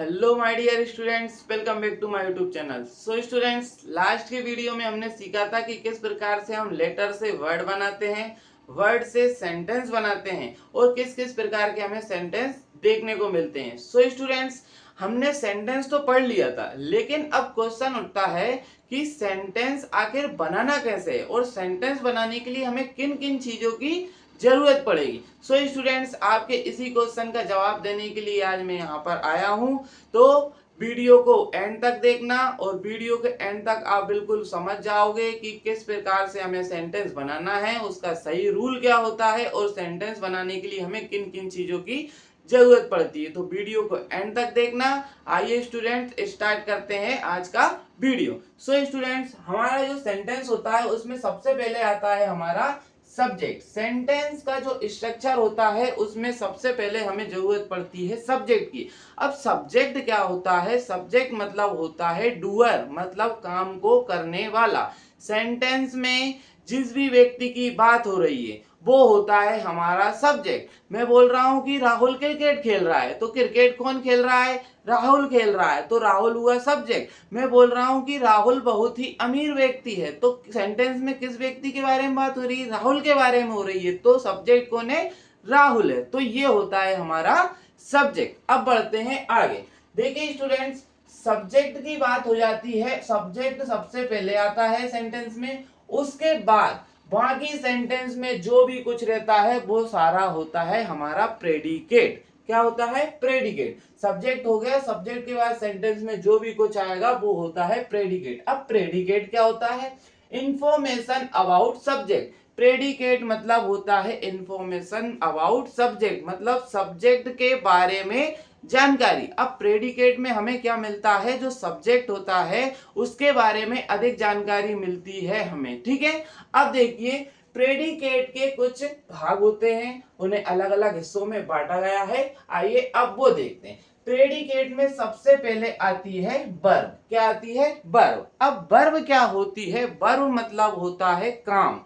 Hello my dear students, welcome back to my YouTube channel. So students, last के video में हमने सीखा था कि किस प्रकार से हम लेटर से वर्ड बनाते हैं, वर्ड से सेंटेंस बनाते हैं और किस किस प्रकार के हमें सेंटेंस देखने को मिलते हैं। सो स्टूडेंट्स, हमने सेंटेंस तो पढ़ लिया था, लेकिन अब क्वेश्चन उठता है कि सेंटेंस आखिर बनाना कैसे है और सेंटेंस बनाने के लिए हमें किन किन चीजों की जरूरत पड़ेगी। सो स्टूडेंट्स, आपके इसी क्वेश्चन का जवाब देने के लिए आज मैं यहाँ पर आया हूँ। तो वीडियो को एंड तक देखना और वीडियो के एंड तक आप बिल्कुल समझ जाओगे कि किस प्रकार से हमें सेंटेंस बनाना है, उसका सही रूल क्या होता है और सेंटेंस बनाने के लिए हमें किन किन चीजों की जरूरत पड़ती है। तो वीडियो को एंड तक देखना। आइए स्टूडेंट्स, स्टार्ट करते हैं आज का वीडियो। सो स्टूडेंट्स, हमारा जो सेंटेंस होता है उसमें सबसे पहले आता है हमारा सब्जेक्ट। सेंटेंस का जो स्ट्रक्चर होता है उसमें सबसे पहले हमें जरूरत पड़ती है सब्जेक्ट की। अब सब्जेक्ट क्या होता है? सब्जेक्ट मतलब होता है डूअर, मतलब काम को करने वाला। सेंटेंस में जिस भी व्यक्ति की बात हो रही है वो होता है हमारा सब्जेक्ट। मैं बोल रहा हूं कि राहुल क्रिकेट खेल रहा है, तो क्रिकेट कौन खेल रहा है? राहुल खेल रहा है, तो राहुल हुआ सब्जेक्ट। मैं बोल रहा हूं कि राहुल बहुत ही अमीर व्यक्ति है, तो सेंटेंस में किस व्यक्ति के बारे में बात हो रही है? राहुल के बारे में हो रही है, तो सब्जेक्ट कौन है? राहुल है। तो ये होता है हमारा सब्जेक्ट। अब बढ़ते हैं आगे। देखिए स्टूडेंट्स, सब्जेक्ट की बात हो जाती है, सब्जेक्ट सबसे पहले आता है सेंटेंस में, उसके बाद बाकी सेंटेंस में जो भी कुछ रहता है वो सारा होता है हमारा प्रेडिकेट। क्या होता है? प्रेडिकेट। सब्जेक्ट हो गया, सब्जेक्ट के बाद सेंटेंस में जो भी कुछ आएगा वो होता है प्रेडिकेट। अब प्रेडिकेट क्या होता है? Information about subject. प्रेडिकेट मतलब होता है इंफॉर्मेशन अबाउट सब्जेक्ट, मतलब सब्जेक्ट के बारे में जानकारी। अब प्रेडिकेट में हमें क्या मिलता है? जो सब्जेक्ट होता है उसके बारे में अधिक जानकारी मिलती है हमें। ठीक है। अब देखिए, प्रेडिकेट के कुछ भाग होते हैं, उन्हें अलग अलग हिस्सों में बांटा गया है। आइए अब वो देखते हैं। प्रेडिकेट में सबसे पहले आती है वर्ब। क्या आती है? वर्ब। अब वर्ब क्या होती है? वर्ब मतलब होता है काम।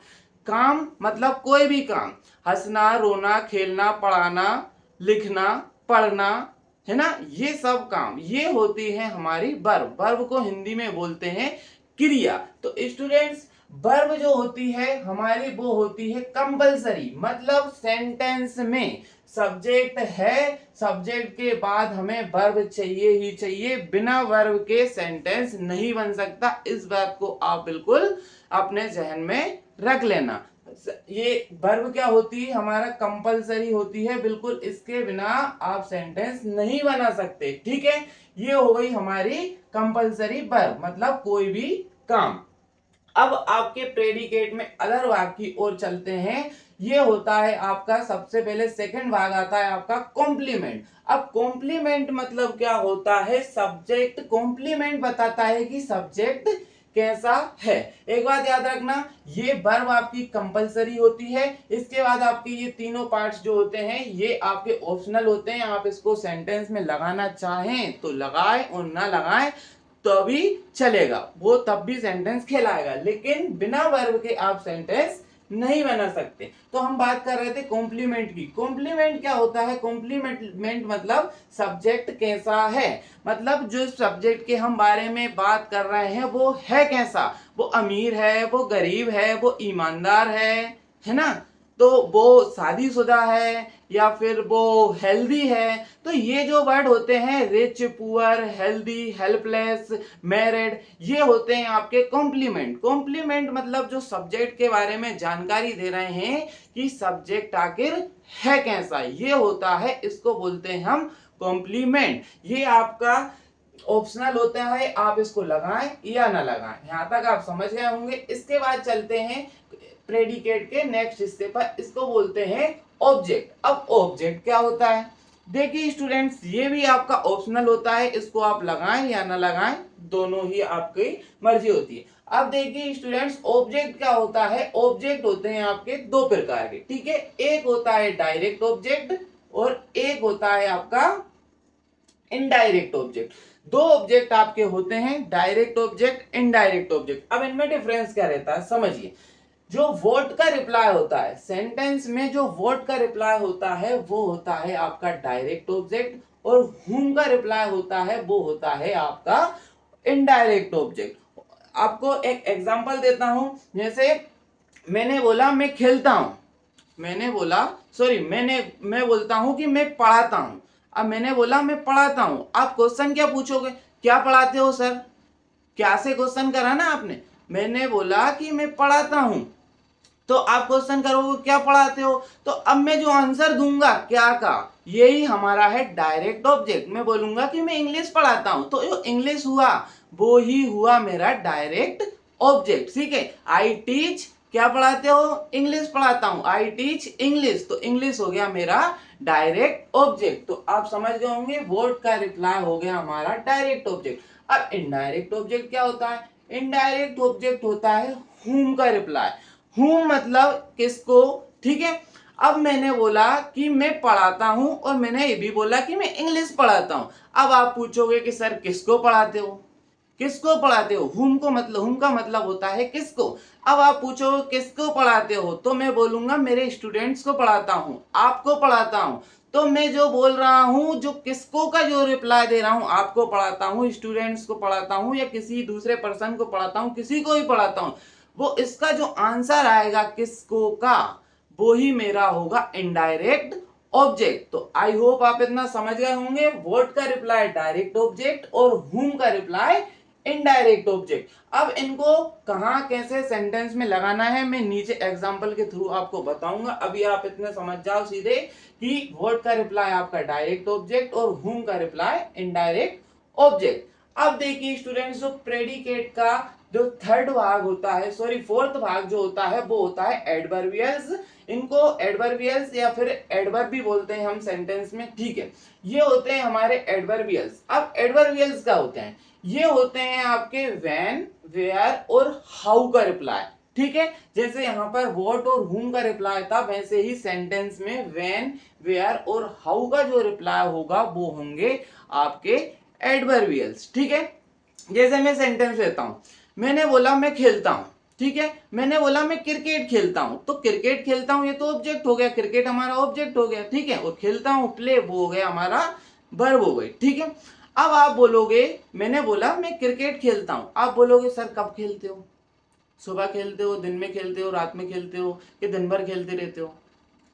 काम मतलब कोई भी काम, हंसना, रोना, खेलना, पढ़ाना, लिखना, पढ़ना, है ना, ये सब काम, ये होती है हमारी वर्ब। वर्ब को हिंदी में बोलते हैं क्रिया। तो स्टूडेंट्स, वर्ब जो होती है हमारी वो होती है कंपलसरी, मतलब सेंटेंस में सब्जेक्ट है, सब्जेक्ट के बाद हमें वर्ब चाहिए ही चाहिए। बिना वर्ब के सेंटेंस नहीं बन सकता। इस बात को आप बिल्कुल अपने जहन में रख लेना। ये वर्ब क्या होती है? हमारा कंपलसरी होती है, बिल्कुल इसके बिना आप सेंटेंस नहीं बना सकते। ठीक है। ये हो गई हमारी कंपलसरी वर्ब, मतलब कोई भी काम। अब आपके प्रेडिकेट में अदर भाग की ओर चलते हैं। ये होता है आपका सबसे पहले सेकंड भाग आता है आपका कॉम्प्लीमेंट। अब कॉम्प्लीमेंट मतलब क्या होता है? सब्जेक्ट कॉम्प्लीमेंट बताता है कि सब्जेक्ट कैसा है। एक बात याद रखना, ये वर्ब आपकी कंपलसरी होती है। इसके बाद आपके ये तीनों पार्ट्स जो होते हैं ये आपके ऑप्शनल होते हैं। आप इसको सेंटेंस में लगाना चाहें तो लगाएं और ना लगाएं तो भी चलेगा, वो तब भी सेंटेंस कहलाएगा, लेकिन बिना वर्ब के आप सेंटेंस नहीं बना सकते। तो हम बात कर रहे थे कॉम्प्लीमेंट की। कॉम्प्लीमेंट क्या होता है? कॉम्प्लीमेंट मतलब सब्जेक्ट कैसा है, मतलब जो सब्जेक्ट के हम बारे में बात कर रहे हैं वो है कैसा। वो अमीर है, वो गरीब है, वो ईमानदार है ना, तो वो शादीशुदा है या फिर वो हेल्दी है। तो ये जो वर्ड होते हैं, rich, poor, healthy, helpless, married, ये होते हैं आपके कॉम्प्लीमेंट। कॉम्प्लीमेंट मतलब जो सब्जेक्ट के बारे में जानकारी दे रहे हैं कि सब्जेक्ट आखिर है कैसा, ये होता है, इसको बोलते हैं हम कॉम्प्लीमेंट। ये आपका ऑप्शनल होता है, आप इसको लगाएं या ना लगाएं। यहां तक आप समझ गए होंगे। इसके बाद चलते हैं प्रेडिकेट के नेक्स्ट हिस्से पर, इसको बोलते हैं ऑब्जेक्ट। अब ऑब्जेक्ट क्या होता है? देखिए स्टूडेंट्स, ये भी आपका ऑप्शनल होता है, इसको आप लगाएं या ना लगाएं दोनों ही आपकी मर्जी होती है। अब देखिए स्टूडेंट्स, ऑब्जेक्ट क्या होता है? ऑब्जेक्ट होते हैं आपके दो प्रकार के। ठीक है। एक होता है डायरेक्ट ऑब्जेक्ट और एक होता है आपका इनडायरेक्ट ऑब्जेक्ट। दो ऑब्जेक्ट आपके होते हैं, डायरेक्ट ऑब्जेक्ट, इनडायरेक्ट ऑब्जेक्ट। अब इनमें डिफरेंस क्या रहता है समझिए। जो वोट का रिप्लाई होता है सेंटेंस में, जो वोट का रिप्लाई होता है वो होता है आपका डायरेक्ट ऑब्जेक्ट, और whom का रिप्लाई होता है वो होता है आपका इनडायरेक्ट ऑब्जेक्ट। आपको एक एग्जांपल देता हूं, जैसे मैंने बोला मैं खेलता हूं, मैं बोलता हूं कि मैं पढ़ाता हूं। अब मैंने बोला मैं पढ़ाता हूं, आप क्वेश्चन क्या पूछोगे, क्या पढ़ाते हो सर, क्या से क्वेश्चन करा ना आपने। मैंने बोला कि मैं पढ़ाता हूं, तो आप क्वेश्चन करोगे क्या पढ़ाते हो, तो अब मैं जो आंसर दूंगा क्या का, यही हमारा है डायरेक्ट ऑब्जेक्ट। मैं बोलूंगा कि मैं इंग्लिश पढ़ाता हूं, तो जो इंग्लिश हुआ वो ही हुआ मेरा डायरेक्ट ऑब्जेक्ट। ठीक है, आई टीच, क्या पढ़ाते हो, इंग्लिश पढ़ाता हूं, आई टीच इंग्लिश, तो इंग्लिश हो गया मेरा डायरेक्ट ऑब्जेक्ट। तो आप समझ गए होंगे वर्ड का रिप्लाई हो गया हमारा डायरेक्ट ऑब्जेक्ट। अब इनडायरेक्ट ऑब्जेक्ट क्या होता है, इनडायरेक्ट ऑब्जेक्ट होता है हुम का रिप्लाई। हुम मतलब किसको, ठीक है। अब मैंने बोला कि मैं पढ़ाता हूं और मैंने ये भी बोला कि मैं इंग्लिश पढ़ाता हूं। अब आप पूछोगे कि सर किसको पढ़ाते हो, किसको पढ़ाते हो, हुम का मतलब होता है किसको। अब आप पूछो किसको पढ़ाते हो, तो मैं बोलूंगा मेरे स्टूडेंट्स को पढ़ाता हूं, आपको पढ़ाता हूं। तो मैं जो बोल रहा हूं, जो किसको का जो रिप्लाई दे रहा हूं, आपको पढ़ाता हूं, स्टूडेंट्स को पढ़ाता हूं, या किसी दूसरे पर्सन को पढ़ाता हूं, किसी को भी पढ़ाता हूं, वो इसका जो आंसर आएगा किसको का, वो ही मेरा होगा इनडायरेक्ट ऑब्जेक्ट। तो आई होप आप इतना समझ गए होंगे, व्हाट का रिप्लाई डायरेक्ट ऑब्जेक्ट और हुम का रिप्लाई इनडायरेक्ट ऑब्जेक्ट। अब इनको कहां कैसे सेंटेंस में लगाना है मैं नीचे एग्जांपल के थ्रू आपको बताऊंगा। अभी आप इतने समझ जाओ सीधे कि व्हाट का रिप्लाई आपका डायरेक्ट ऑब्जेक्ट और हुम का रिप्लाई इनडायरेक्ट ऑब्जेक्ट। अब देखिए स्टूडेंट्स, जो प्रेडिकेट का जो थर्ड भाग होता है, सॉरी फोर्थ भाग जो होता है वो होता है एडवर्बियल्स। इनको एडवर्बियल्स या फिर एडवर्ब भी बोलते हैं हम सेंटेंस में, ठीक है। ये होते हैं हमारे एडवर्बियल्स। अब एडवर्बियल्स क्या होते हैं, ये होते हैं आपके व्हेन, वेयर और हाउ का रिप्लाई, ठीक है। जैसे यहाँ पर व्हाट और हुम का रिप्लाई था, वैसे ही सेंटेंस में व्हेन, वेयर और हाउ का जो रिप्लाई होगा वो होंगे आपके एडवर्बियल्स, ठीक है। जैसे मैं सेंटेंस लेता हूं, मैंने बोला मैं खेलता हूं, ठीक है। मैंने बोला मैं क्रिकेट खेलता हूं, तो क्रिकेट खेलता हूं ये तो ऑब्जेक्ट हो गया, क्रिकेट हमारा ऑब्जेक्ट हो गया, ठीक है। और खेलता हूं प्ले, वो हो गया हमारा वर्ब हो गई, ठीक है। अब आप बोलोगे मैंने बोला मैं क्रिकेट खेलता हूं, आप बोलोगे सर कब खेलते हो, सुबह खेलते हो, दिन में खेलते हो, रात में खेलते हो, कि दिन भर खेलते रहते हो,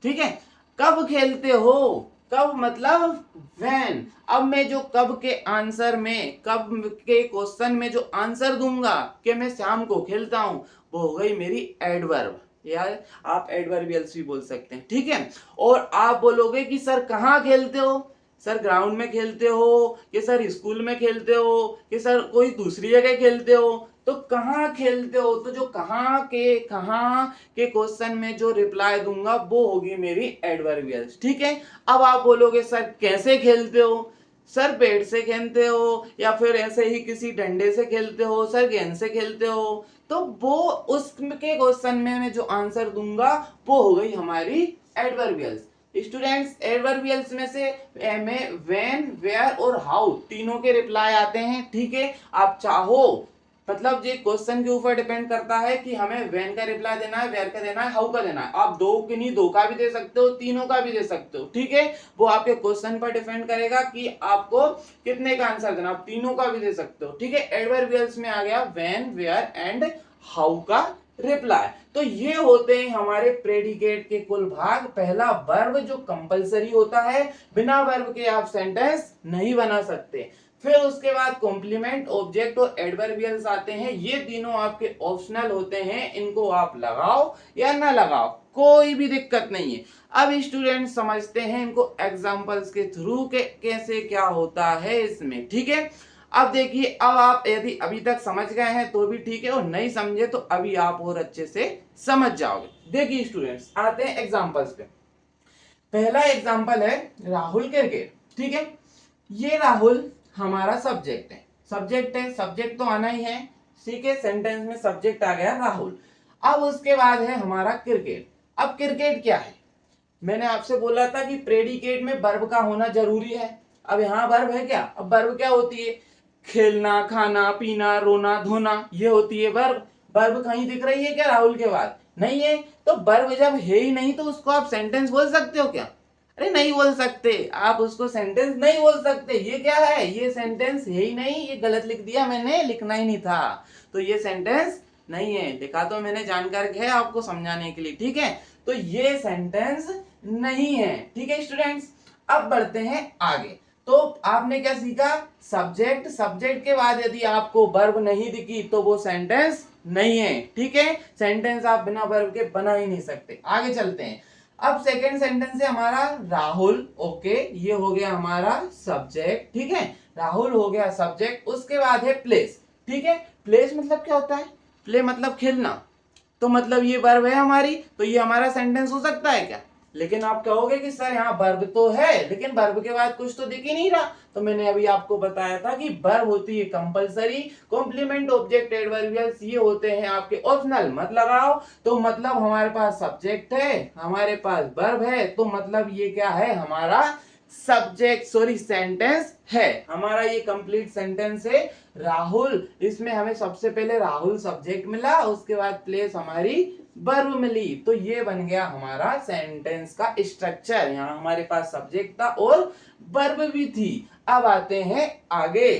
ठीक है। कब खेलते हो, कब मतलब व्हेन। अब मैं जो कब के आंसर में, कब के क्वेश्चन में जो आंसर दूंगा कि मैं शाम को खेलता हूं, वो हो गई मेरी एडवर्ब, या आप एडवर्बियल्स भी बोल सकते हैं, ठीक है। और आप बोलोगे कि सर कहाँ खेलते हो, सर ग्राउंड में खेलते हो, कि सर स्कूल में खेलते हो, कि सर कोई दूसरी जगह खेलते हो, तो कहाँ खेलते हो, तो जो कहाँ के क्वेश्चन में जो रिप्लाई दूंगा वो होगी मेरी एडवर्बियल्स, ठीक है। अब आप बोलोगे सर कैसे खेलते हो, सर बैट से खेलते हो या फिर ऐसे ही किसी डंडे से खेलते हो, सर गेंद से खेलते हो, तो वो उसके क्वेश्चन में मैं जो आंसर दूंगा वो हो गई हमारी एडवर्बियल्स। स्टूडेंट्स, एडवर्बियल्स में से में व्हेन, वेयर और हाउ तीनों के रिप्लाई आते हैं, ठीक है। आप चाहो मतलब ये क्वेश्चन के ऊपर डिपेंड करता है कि हमें व्हेन का रिप्लाई देना है, वेयर का देना है, हाउ का देना है। आप दो के नहीं, दो का भी दे सकते हो, तीनों का भी दे सकते हो, ठीक है। वो आपके क्वेश्चन पर डिपेंड करेगा कि आपको कितने का आंसर देना, आप तीनों का भी दे सकते हो, ठीक है। एडवर्बियल्स में आ गया व्हेन, वेयर एंड हाउ का रिप्लाई। तो ये होते हैं हमारे प्रेडिकेट के कुल भाग। पहला वर्ब जो कंपलसरी होता है, बिना वर्ब के आप सेंटेंस नहीं बना सकते। फिर उसके बाद कॉम्प्लीमेंट, ऑब्जेक्ट और एडवर्बियल्स आते हैं, ये तीनों आपके ऑप्शनल होते हैं, इनको आप लगाओ या ना लगाओ कोई भी दिक्कत नहीं है। अब स्टूडेंट समझते हैं इनको एग्जांपल्स के थ्रू के कैसे क्या होता है इसमें, ठीक है। अब देखिए, अब आप यदि अभी तक समझ गए हैं तो भी ठीक है, और नहीं समझे तो अभी आप और अच्छे से समझ जाओगे। देखिए स्टूडेंट्स, आते हैं एग्जांपल्स पे। पहला एग्जांपल है राहुल क्रिकेट, ठीक है। ये राहुल हमारा सब्जेक्ट है, सब्जेक्ट तो आना ही है, ठीक है। सेंटेंस में सब्जेक्ट आ गया राहुल। अब उसके बाद है हमारा क्रिकेट। अब क्रिकेट क्या है, मैंने आपसे बोला था कि प्रेडिकेट में वर्ब का होना जरूरी है। अब यहाँ वर्ब है क्या, अब वर्ब क्या होती है, खेलना, खाना, पीना, रोना, धोना, ये होती है वर्ब। वर्ब कहीं दिख रही है क्या राहुल के बाद, नहीं है। तो वर्ब जब है ही नहीं तो उसको आप सेंटेंस बोल सकते हो क्या, अरे नहीं बोल सकते, आप उसको सेंटेंस नहीं बोल सकते। ये क्या है, ये सेंटेंस है ही नहीं, ये गलत लिख दिया मैंने, लिखना ही नहीं था। तो ये सेंटेंस नहीं है, लिखा तो मैंने जानकर है आपको समझाने के लिए, ठीक है। तो ये सेंटेंस नहीं है, ठीक है स्टूडेंट्स। अब बढ़ते हैं आगे। तो आपने क्या सीखा, सब्जेक्ट, सब्जेक्ट के बाद यदि आपको वर्ब नहीं दिखी तो वो सेंटेंस नहीं है, ठीक है। सेंटेंस आप बिना वर्ब के बना ही नहीं सकते। आगे चलते हैं। अब सेकेंड सेंटेंस है हमारा राहुल, ओके, ये हो गया हमारा सब्जेक्ट, ठीक है। राहुल हो गया सब्जेक्ट। उसके बाद है प्लेस, ठीक है। प्लेस मतलब क्या होता है, प्ले मतलब खेलना। तो मतलब ये वर्ब है हमारी, तो ये हमारा सेंटेंस हो सकता है क्या। लेकिन आप कहोगे कि सर यहाँ वर्ब तो है, लेकिन वर्ब के बाद कुछ तो दिख ही नहीं रहा। तो मैंने अभी आपको बताया था कि वर्ब होती है कंपलसरी, कॉम्प्लीमेंट, ऑब्जेक्ट, एडवर्बियल्स ये होते हैं आपके ऑप्शनल। मत लगाओ। तो मतलब हमारे पास सब्जेक्ट है, हमारे पास वर्ब है, तो मतलब ये क्या है, हमारा सब्जेक्ट, सॉरी सेंटेंस है हमारा। ये कंप्लीट सेंटेंस है राहुल। इसमें हमें सबसे पहले राहुल सब्जेक्ट मिला, उसके बाद प्लेस हमारी वर्ब मिली। तो ये बन गया हमारा सेंटेंस का स्ट्रक्चर। यहाँ हमारे पास सब्जेक्ट था और वर्ब भी थी। अब आते हैं आगे।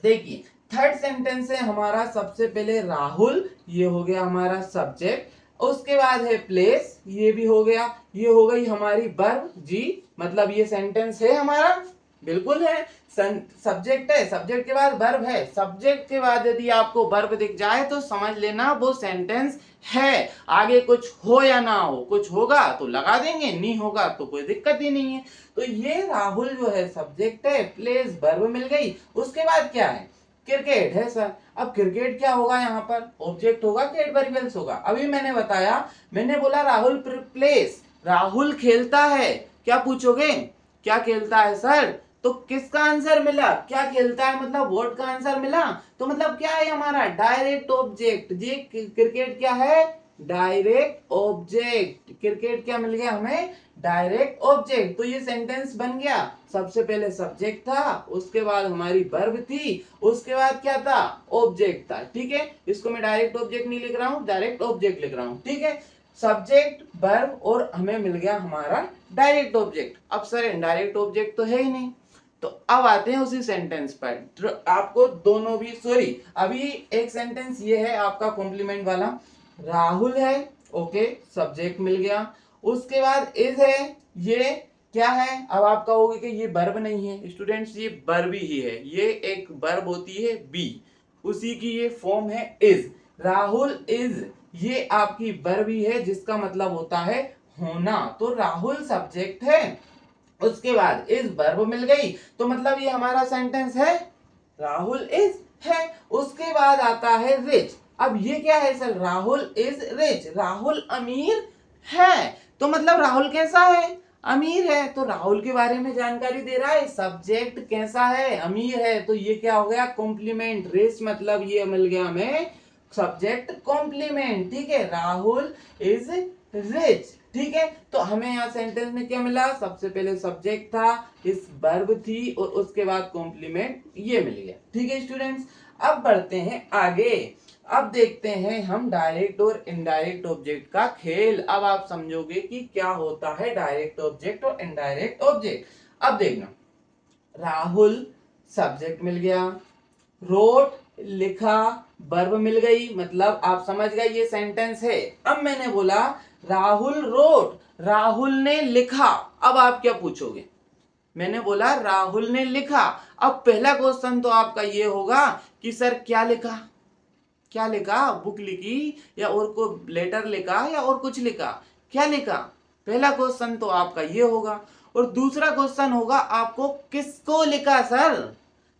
देखिए थर्ड सेंटेंस है हमारा, सबसे पहले राहुल, ये हो गया हमारा सब्जेक्ट। उसके बाद है प्लेस, ये भी हो गया, ये हो गई हमारी वर्ब जी। मतलब ये सेंटेंस है हमारा, बिल्कुल है। सब्जेक्ट है, सब्जेक्ट के बाद वर्ब है, सब्जेक्ट के बाद यदि आपको वर्ब दिख जाए तो समझ लेना वो सेंटेंस है। आगे कुछ हो या ना हो, कुछ होगा तो लगा देंगे, नहीं होगा तो कोई दिक्कत ही नहीं है। तो ये राहुल जो है सब्जेक्ट है, प्लेस वर्ब मिल गई। उसके बाद क्या है, क्रिकेट है सर। अब क्रिकेट क्या होगा, यहाँ पर ऑब्जेक्ट होगा कि एडवर्बियल्स होगा। अभी मैंने बताया, मैंने बोला राहुल प्लेस, राहुल खेलता है। क्या पूछोगे, क्या खेलता है सर, तो किसका आंसर मिला, क्या खेलता है मतलब व्हाट का आंसर मिला। तो मतलब क्या है हमारा डायरेक्ट ऑब्जेक्ट जी। क्रिकेट क्या है, डायरेक्ट ऑब्जेक्ट। क्रिकेट क्या मिल गया हमें, डायरेक्ट ऑब्जेक्ट। तो ये सेंटेंस बन गया। सबसे पहले सब्जेक्ट था, उसके बाद हमारी वर्ब थी, उसके बाद क्या था, ऑब्जेक्ट था, ठीक है। इसको मैं डायरेक्ट ऑब्जेक्ट नहीं लिख रहा हूं, डायरेक्ट ऑब्जेक्ट लिख रहा हूं, ठीक है। सब्जेक्ट, वर्ब और हमें मिल गया हमारा डायरेक्ट ऑब्जेक्ट। अब सर इनडायरेक्ट ऑब्जेक्ट तो है ही नहीं। तो अब आते हैं उसी सेंटेंस पर। आपको दोनों भी, सॉरी अभी एक सेंटेंस ये है आपका कॉम्प्लीमेंट वाला, राहुल है, ओके, सब्जेक्ट मिल गया। उसके बाद इज है, ये क्या है। अब आप कहोगे कि ये वर्ब नहीं है स्टूडेंट्स, ये वर्ब ही है। ये एक वर्ब होती है बी, उसी की ये फॉर्म है इज। राहुल इज, ये आपकी वर्ब ही है जिसका मतलब होता है होना। तो राहुल सब्जेक्ट है, उसके बाद इज वर्ब मिल गई, तो मतलब ये हमारा सेंटेंस है राहुल इज है। उसके बाद आता है रिच। अब ये क्या है sir, Rahul is rich, Rahul अमीर है। तो मतलब राहुल कैसा है, अमीर है। तो राहुल के बारे में जानकारी दे रहा है, सब्जेक्ट कैसा है, अमीर है। तो ये क्या हो गया, कॉम्प्लीमेंट। रिच मतलब ये मिल गया हमें सब्जेक्ट कॉम्प्लीमेंट, ठीक है। राहुल इज रिच, ठीक है। तो हमें यहाँ सेंटेंस में क्या मिला, सबसे पहले सब्जेक्ट था, इस वर्ब थी और उसके बाद कॉम्प्लीमेंट ये मिल गया, ठीक है स्टूडेंट्स। अब बढ़ते हैं आगे। अब देखते हैं हम डायरेक्ट और इनडायरेक्ट ऑब्जेक्ट का खेल। अब आप समझोगे कि क्या होता है डायरेक्ट ऑब्जेक्ट और इनडायरेक्ट ऑब्जेक्ट। अब देखना, राहुल सब्जेक्ट मिल गया, रोट लिखा, वर्ब मिल गई, मतलब आप समझ गए ये सेंटेंस है। अब मैंने बोला राहुल रोट, राहुल ने लिखा। अब आप क्या पूछोगे, मैंने बोला राहुल ने लिखा। अब पहला क्वेश्चन तो आपका ये होगा कि सर क्या लिखा, क्या लिखा, बुक लिखी या और को लेटर लिखा या और कुछ लिखा, क्या लिखा। पहला क्वेश्चन तो आपका ये होगा। और दूसरा क्वेश्चन होगा आपको किसको लिखा सर।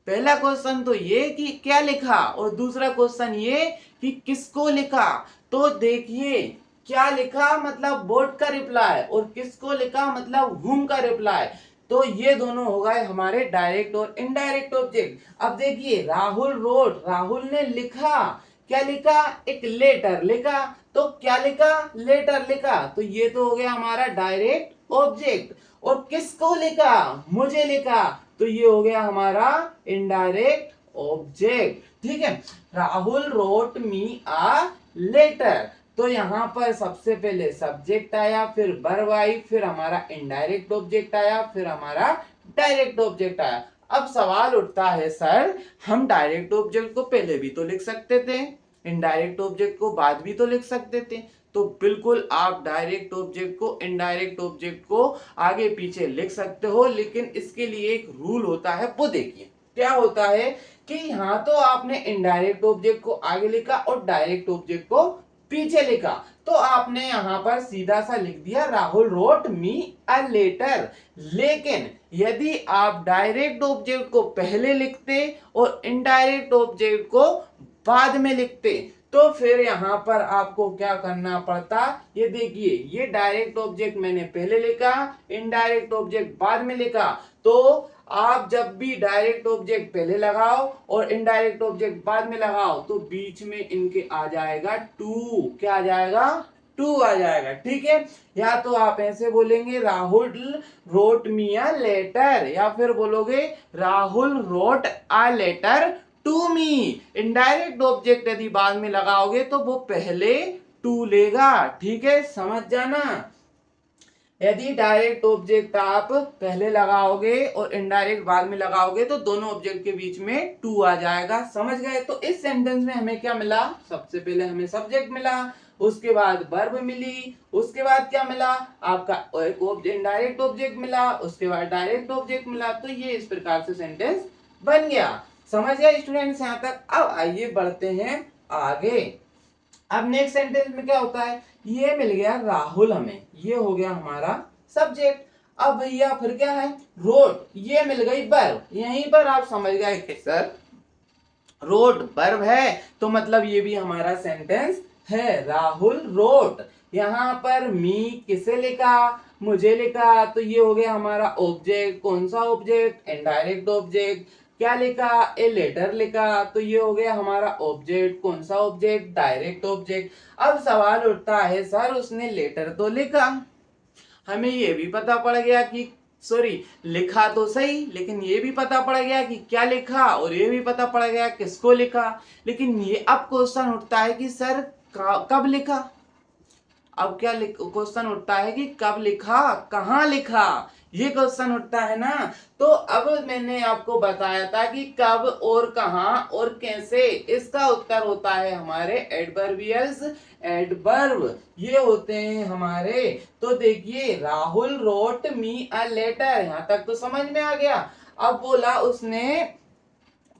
पहला क्वेश्चन तो ये कि क्या लिखा, और दूसरा क्वेश्चन ये कि किसको लिखा। तो देखिए क्या लिखा मतलब व्हाट का रिप्लाई, और किसको लिखा मतलब हुम का रिप्लाई। तो ये दोनों हो गए हमारे डायरेक्ट और इनडायरेक्ट ऑब्जेक्ट। अब देखिए राहुल रोट, राहुल ने लिखा, क्या लिखा, एक लेटर लिखा। तो क्या लिखा, लेटर लिखा। तो ये तो हो गया हमारा डायरेक्ट ऑब्जेक्ट। और किसको लिखा, मुझे लिखा। तो ये हो गया हमारा इनडायरेक्ट ऑब्जेक्ट, ठीक है। Rahul wrote me a letter, तो यहाँ पर सबसे पहले सब्जेक्ट आया, फिर वर्ब आई, फिर हमारा इनडायरेक्ट ऑब्जेक्ट आया, फिर हमारा डायरेक्ट ऑब्जेक्ट आया। अब सवाल उठता है सर हम डायरेक्ट ऑब्जेक्ट को पहले भी तो लिख सकते थे, इनडायरेक्ट ऑब्जेक्ट को बाद भी तो लिख सकते थे। तो बिल्कुल आप डायरेक्ट ऑब्जेक्ट को इनडायरेक्ट ऑब्जेक्ट को आगे पीछे लिख सकते हो, लेकिन इसके लिए एक रूल होता है, वो देखिए क्या होता है कि यहाँ तो आपने इनडायरेक्ट ऑब्जेक्ट को आगे लिखा और डायरेक्ट ऑब्जेक्ट को पीछे लिखा, तो आपने यहाँ पर सीधा सा लिख दिया Rahul wrote me a letter. लेकिन यदि आप डायरेक्ट ऑब्जेक्ट को पहले लिखते और इनडायरेक्ट ऑब्जेक्ट को बाद में लिखते, तो फिर यहाँ पर आपको क्या करना पड़ता, ये देखिए ये डायरेक्ट ऑब्जेक्ट मैंने पहले लिखा, इनडायरेक्ट ऑब्जेक्ट बाद में लिखा। तो आप जब भी डायरेक्ट ऑब्जेक्ट पहले लगाओ और इनडायरेक्ट ऑब्जेक्ट बाद में लगाओ, तो बीच में इनके आ जाएगा टू। क्या आ जाएगा? टू आ जाएगा। ठीक है, या तो आप ऐसे बोलेंगे Rahul wrote me a letter, या फिर बोलोगे Rahul wrote a letter to me. Indirect object यदि बाद में लगाओगे तो वो पहले टू लेगा। ठीक है, समझ जाना। यदि डायरेक्ट ऑब्जेक्ट आप पहले लगाओगे और इनडायरेक्ट बाद में लगाओगे तो दोनों ऑब्जेक्ट के बीच में टू आ जाएगा। समझ गए? तो इस सेंटेंस में हमें क्या मिला? सबसे पहले हमें सब्जेक्ट मिला, उसके बाद वर्ब मिली, उसके बाद क्या मिला? आपका एक ऑब्जेक्ट इनडायरेक्ट ऑब्जेक्ट मिला, उसके बाद डायरेक्ट ऑब्जेक्ट मिला। तो ये इस प्रकार से सेंटेंस बन गया। समझ गए स्टूडेंट्स यहाँ तक? अब आइए बढ़ते हैं आगे। अब नेक्स्ट सेंटेंस में क्या होता है, ये मिल गया राहुल हमें, ये हो गया हमारा सब्जेक्ट। अब भैया फिर क्या है? रोट, ये मिल गई वर्ब। यहीं पर आप समझ गए कि सर रोट वर्ब है, तो मतलब ये भी हमारा सेंटेंस है, राहुल रोट। यहाँ पर मी किसे लिखा? मुझे लिखा। तो ये हो गया हमारा ऑब्जेक्ट। कौन सा ऑब्जेक्ट? Indirect object. क्या लिखा? ए लेटर लिखा। तो ये हो गया हमारा ऑब्जेक्ट। कौन सा ऑब्जेक्ट? Direct object. अब सवाल उठता है सर उसने लेटर तो लिखा, हमें ये भी पता पड़ गया कि सॉरी लिखा तो सही, लेकिन ये भी पता पड़ गया कि क्या लिखा, और ये भी पता पड़ गया किसको लिखा। लेकिन ये अब क्वेश्चन उठता है कि सर कब लिखा। अब क्या क्वेश्चन उठता है कि कब लिखा, कहाँ लिखा, ये क्वेश्चन उठता है ना। तो अब मैंने आपको बताया था कि कब और कहाँ और कैसे, इसका उत्तर होता है हमारे एडवर्बियल्स, एडवर्ब ये होते हैं हमारे। तो देखिए Rahul wrote me a letter, यहां तक तो समझ में आ गया। अब बोला उसने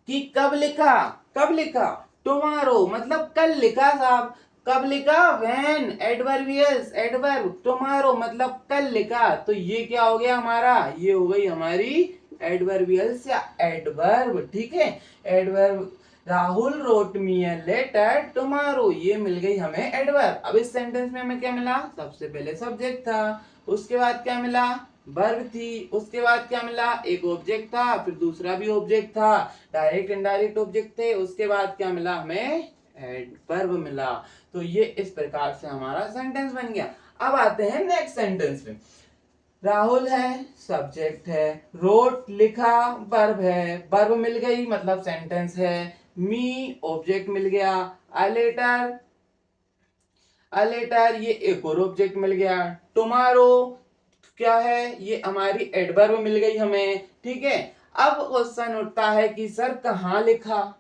कि कब लिखा, कब लिखा? टुमारो, मतलब कल लिखा साहब। कब लिखा? When, adverbials, adverb. टुमारो मतलब कल लिखा। तो ये क्या हो गया हमारा? ये हो गई हमारी एडवर्बियल्स या एडवर्ब। ठीक है, adverb. Rahul wrote me a letter tomorrow, ये मिल गई हमें एडवर्ब। अब इस सेंटेंस में हमें क्या मिला? सबसे पहले सब्जेक्ट था, उसके बाद क्या मिला? वर्ब थी, उसके बाद क्या मिला? एक ऑब्जेक्ट था, फिर दूसरा भी ऑब्जेक्ट था, डायरेक्ट इनडायरेक्ट ऑब्जेक्ट थे, उसके बाद क्या मिला हमें? एडवर्ब मिला। तो ये इस प्रकार से हमारा सेंटेंस बन गया। अब आते हैं नेक्स्ट सेंटेंस में। राहुल है, सब्जेक्ट है, रोट लिखा, वर्ब है, वर्ब मिल गई मतलब सेंटेंस है, मी ऑब्जेक्ट मिल गया, अ लेटर, अ लेटर ये एक और ऑब्जेक्ट मिल गया, टुमारो क्या है? ये हमारी एडवर्ब मिल गई हमें। ठीक है, अब क्वेश्चन उठता है कि सर कहाँ लिखा।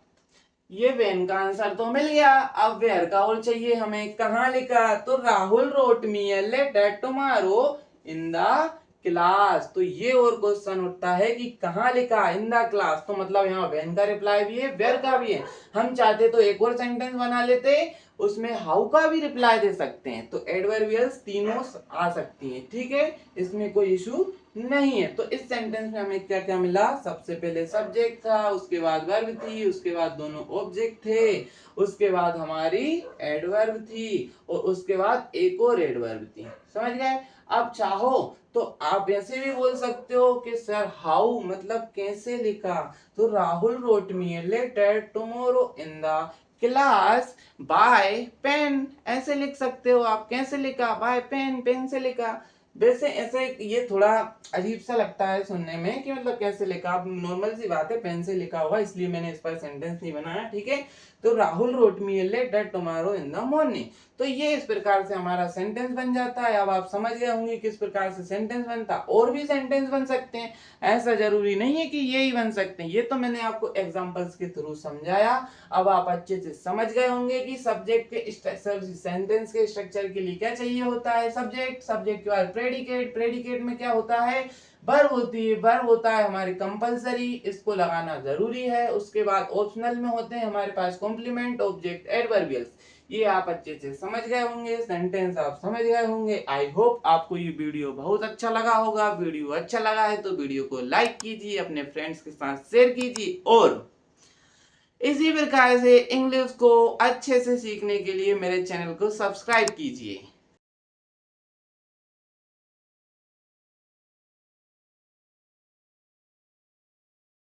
ये वेन का आंसर तो मिल गया, अब वेयर का और चाहिए हमें। कहाँ लिखा? तो Rahul wrote me a letter tomorrow in the class. तो ये और क्वेश्चन उठता है कि कहाँ लिखा? In the class. तो मतलब यहाँ वेन का रिप्लाई भी है, वेयर का भी है। हम चाहते तो एक और सेंटेंस बना लेते, उसमें हाउ का भी रिप्लाई दे सकते हैं। तो एडवर्बियल्स तीनों आ सकती हैं। ठीक है, इसमें कोई इशू नहीं है। तो इस सेंटेंस में हमें क्या क्या मिला? सबसे पहले सब्जेक्ट था, उसके बाद वर्ब थी, उसके बाद दोनों ऑब्जेक्ट थे, उसके बाद हमारी एडवर्ब थी, और उसके बाद एक और एडवर्ब थी। समझ गए? अब चाहो तो आप ऐसे भी बोल सकते हो कि सर हाउ मतलब कैसे लिखा। तो Rahul wrote me a letter tomorrow in the class by pen, ऐसे लिख सकते हो आप। कैसे लिखा? बाय पेन, पेन से लिखा। वैसे ऐसे ये थोड़ा अजीब सा लगता है सुनने में कि मतलब कैसे लिखा, अब नॉर्मल सी बात है, पेन से लिखा होगा इसलिए मैंने इस पर सेंटेंस नहीं बनाया, ठीक है। तो Rahul wrote me a letter tomorrow in the morning, तो ये इस प्रकार से हमारा सेंटेंस बन जाता है। अब आप समझ गए होंगे किस प्रकार से सेंटेंस बनता, और भी सेंटेंस बन सकते हैं, ऐसा जरूरी नहीं है कि ये ही बन सकते हैं। ये तो मैंने आपको एग्जांपल्स के थ्रू समझाया। अब आप अच्छे से समझ गए होंगे कि सब्जेक्ट के सेंटेंस के स्ट्रक्चर के लिए क्या चाहिए होता है, सब्जेक्ट, सब्जेक्ट के बाद प्रेडिकेट, प्रेडिकेट में क्या होता है, वर्ब होती है, वर्ब होता है हमारे कंपलसरी, इसको लगाना जरूरी है। उसके बाद ऑप्शनल में होते हैं हमारे पास कॉम्प्लीमेंट, ऑब्जेक्ट, एडवर्बियल्स। ये आप अच्छे से समझ गए होंगे, सेंटेंस आप समझ गए होंगे। आई होप आपको ये वीडियो बहुत अच्छा लगा होगा। वीडियो अच्छा लगा है तो वीडियो को लाइक कीजिए, अपने फ्रेंड्स के साथ शेयर कीजिए, और इसी प्रकार से इंग्लिश को अच्छे से सीखने के लिए मेरे चैनल को सब्सक्राइब कीजिए।